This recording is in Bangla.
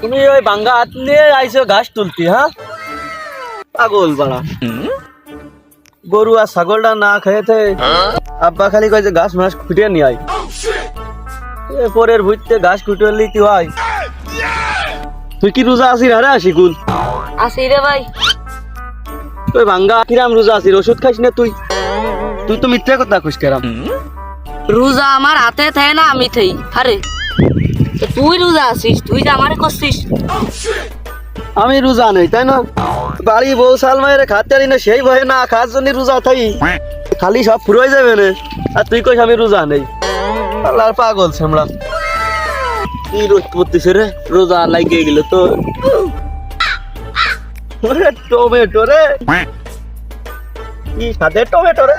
তুমি ওই বাঙ্গা হাত নিয়ে আইছো ঘাস তুলতি, হ্যাঁ? পাগল বাড়া। গরু আর ছাগলটা না খেয়েছে, আব্বা খালি কয় যে ঘাস মাস খুঁটিয়ে নিয়ে আয়। পরের ভুইতে ঘাস খুঁটিয়ে লিতে হয়। তুই কি রোজা আছিস? আরে আশিকুল, আসি রে ভাই। তুই ভাঙ্গা কিরাম রোজা আছিস? ওষুধ খাইস না তুই? তুই তো মিথ্যা কথা কইস কেরাম। রোজা আমার হাতে থাকে না, আমি থাই। আরে তো তুই রোজা আছিস, তুই যে আমারে করছিস। আমি রোজা নেই, তাই না? বাড়ি বউ সাল মায়ের খাতে না, সেই ভয়ে না খাওয়ার জন্য রোজা থাই। খালি সব ফুরোয় যাবে না, আর তুই কইস আমি রোজা নেই। আল্লাহর পাগল ছামড়া। কি রোদ পড়তেছে রে, রোজা লাগিয়ে গেল তো। ওরে টমেটো রে, কি সাথে টমেটো রে।